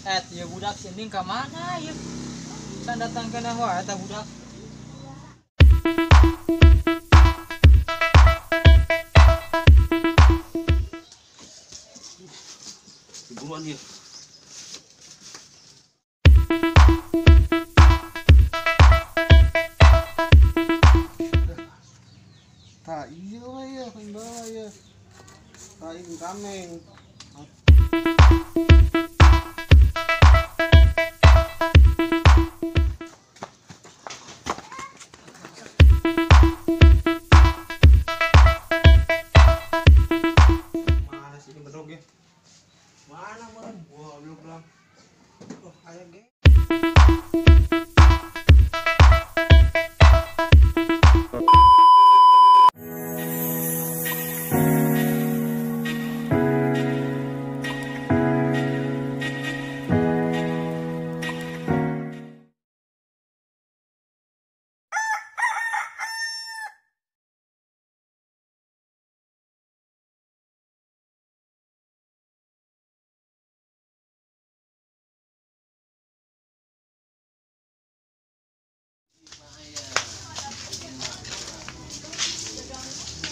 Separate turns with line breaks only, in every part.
Ya budak sending ke mana ya? Kan datang ke nawa eta budak.
Buruan ya.
Tak iya lah ya, paling bawah ya. Tak ingin kameng. Mana sih ini bedog ya? Mana man? Wah, belum pulang. Oh, ayah ge.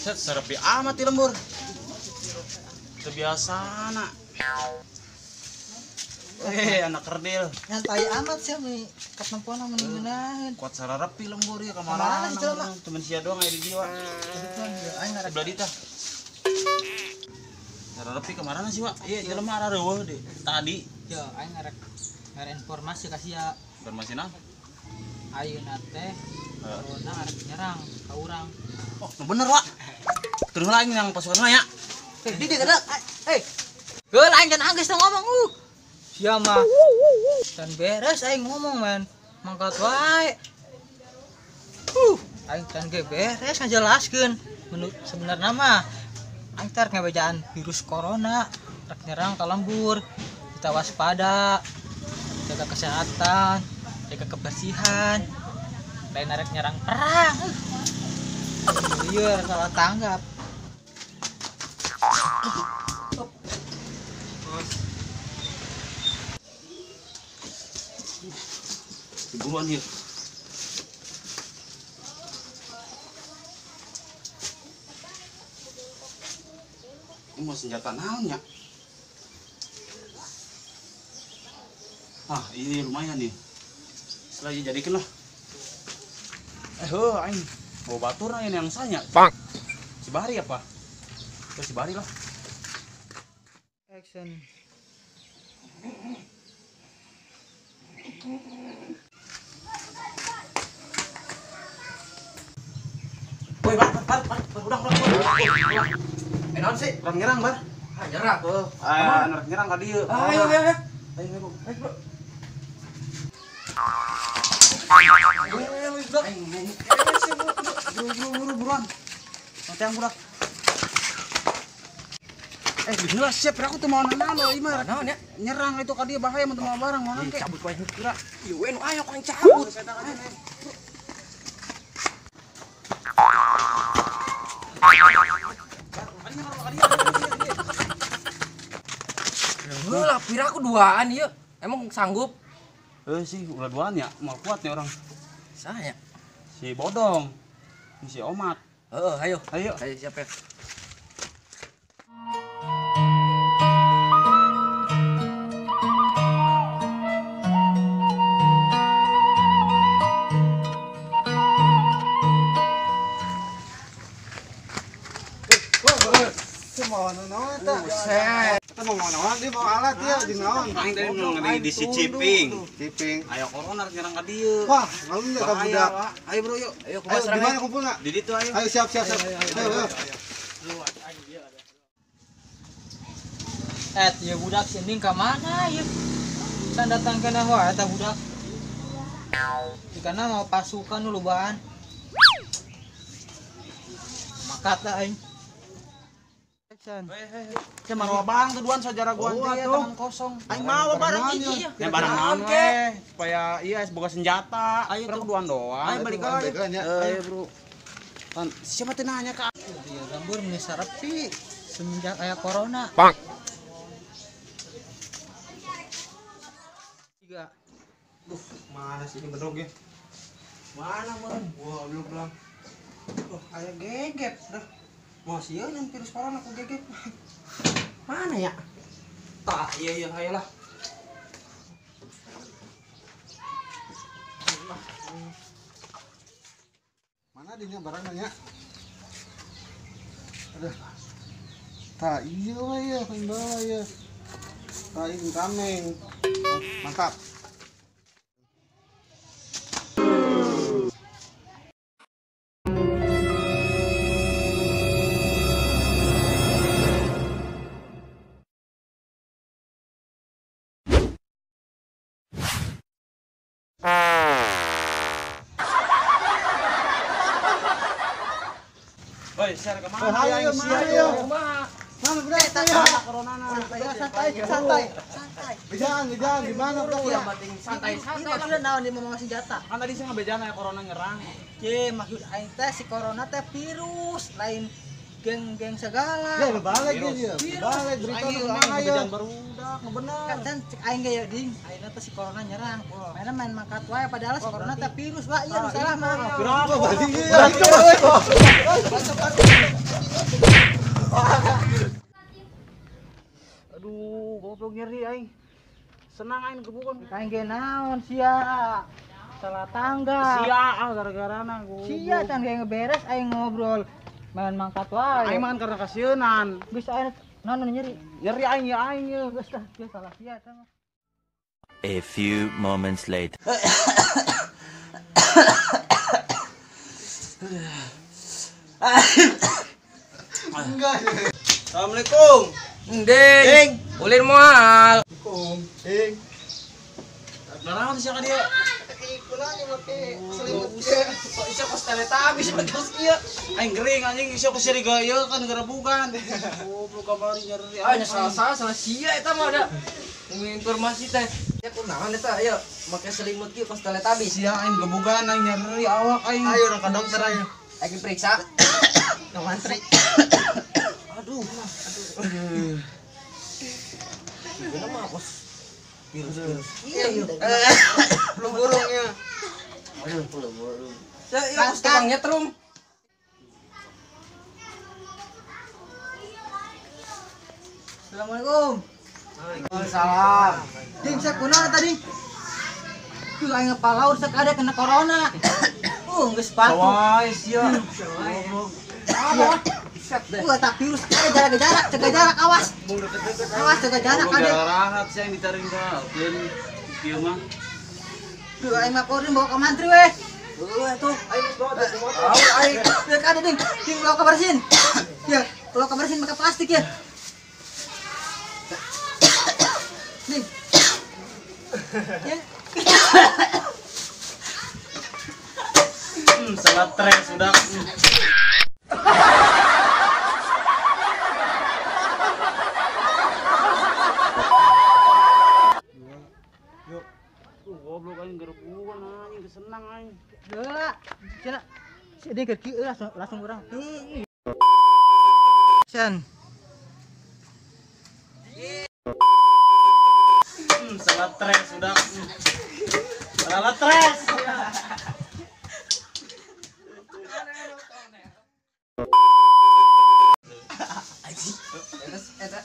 Set serepi amat di lembur. Terbiasa nak. Anak kerdil.
Nyantai amat sih nih katempuan mendingan.
Kuat sararepi lembur ya
Kemana
kemana?
itu, Mak?
Temen sia doang aja di jiwa.
Aing ngarep
Sebelah dita. Sararepi kemana sih, Wak? Iya, jelema areueuh deh. Tadi
ya aing ngarep informasi kasih ya
bermasih nang.
ayeuna teh corona arep nyerang ka urang.
Oh, bener, Wak. Terus lagi yang pasukan ya.
Di gerak. Geul aing can anggeus ngomong sia mah. Dan beres aing ngomong men. Mangkat wae. Aing can ge beres ngajelaskeun. Menurut sebenarnya mah aing tar ngabejaan virus corona rek nyerang ka lembur. Kita waspada. Jaga kesehatan, jaga kebersihan. Lain arek nyerang perang. Iya, salah tanggap.
Buruan ya. Ini mau senjata naon ya? Ah, ini lumayan nih. Setelah dijadikan lah. Aing bawa batur ini yang sanya. Bang. Si Bari apa? Si Bari lah.
Action.
Woi, udah.
Naon sih?
Orang nyerang, Bar.
Ah, nyerang.
Anak nyerang ka dieu.
Ayo.
Ayo. Buruan. Santai yang budak. Bismillah siap aku tuh mau naon lo imar.
Naon ya?
Nyerang itu ka dieu bahaya mun mau barang mau nangke.
Cabut wae kira. Ieu we nu ayo kan cabut. Lah, pira aku duaan ieu. Emang sanggup?
Sih ulah duaan ya, mau kuat nih orang.
Saya.
Si Bodong. Si Omat.
Heeh, ayo.
Ayo.
Ayo siap ya.
Kita mau naon dia mau alat ya di naon.
Aing tadi mau ngadi di si Ciping.
Ciping.
Ayo corona nyerang ka dieu.
Wah, malu enggak ka budak.
Ayo bro yuk.
Ayo
Ayo di mana kumpulna?
Di ditu ayo.
Ayo siap. Ayo.
Ya budak sending ke mana ya? Kan datang ke nawa eta budak. Karena mau pasukan dulu bahan. Makata aing.
Saya marwah barang tuh duan saudara gua ya tangan kosong.
Aing mau bareng iki ya.
Ya barang naon we supaya iya boga senjata. Ayo tuh duan doang.
Ayo balik aja.
Ayo bro. Kan siapa teh nanya ka?
Ya gambur menisar repi semenjak aya corona.
Mana sih ini bedog ya? Mana meren? Wah, belum pulang. Kayak gegep dah. Masih ya yang virus corona aku gegep. Mana ya? Tak, iya ayolah.
Mana dinya barangnya? Aduh. Tak iya we ya, paling bawah ya. Tak incoming. Mantap.
Woi, share kemana?
Ayo, ayo. Mana berat ya?
Corona
Santai.
Jangan gimana berat ya?
Santai maksudnya naon di mama senjata.
Kan tadi saya ngebejana ya corona nyerang.
Ye, maksud aing teh si corona teh virus, lain geng-geng segala.
Ya balik dia. Balik berita
Ayo,
tuh ayo.
ngebejan barudak, ngebener.
Kan cek aing ge ya ding, ayeuna teh si corona nyerang. Mainan main mangkat wae padahal si corona teh virus, Pak. Iya, nu salah mah.
Kenapa balik ya?
Aduh, goblok nyeri aing. Senang aing kebukan.
Aing ge naon sia? Salah tangga.
Sia gara-gara na goblok.
Sia can ge ngeberes aing ngobrol. Main mangkat wae.
Aing makan karena kasienan.
Geus aing naon nyeri.
Nyeri aing ya.
Geus tah, dia salah sia teh.
A few moments later.
Enggak.
Assalamualaikum.
Ding, ulin moal.
Ding.
Naraon sih ka dia?
Isa kos teletabis bagus kieu.
Aing gering anjing ieu ku seri gaya kan gara bukan. Goblok kabari nyeri.
Ah, nya salah sia eta mah ada. Informasi teh. Ya kunaon eta ayo make selimut kieu pas teletabis.
Sia aing gebugan aing nyeri awak aing.
Ayo orang ke dokter ayo.
Lagi periksa.
Ngantri.
Aduh. Gimana mah bos? Virus. Iya, iya.
Belum burungnya.
Aduh, belum. Ya, tukang nyetrum.
Assalamualaikum.
Waalaikumsalam.
Ding, saya kunaon tadi? Tuh aing ngepalaur sak ada kena corona. Geus sepatu.
Wae sia. Goblok.
Tak virus ada jarak, jaga jarak, awas. Awas jaga jarak
Goblok
ada.
gara rahat sih yang ditaringgalkeun. Kieu mah.
Tuh aing laporin bawa ke mantri weh.
Tuh, ayo bawa ke motor.
Aing, ada ding. Ding bawa ke bersin. Ya, bawa ke bersin pakai plastik ya. Ding. Ya.
Salah stres sudah. Goblok aing gerebuan anjing kesenang aing.
Deula. Cenah. Dia ke kieu langsung urang. Sen.
Salah stres sudah. Salah stres.
Eta.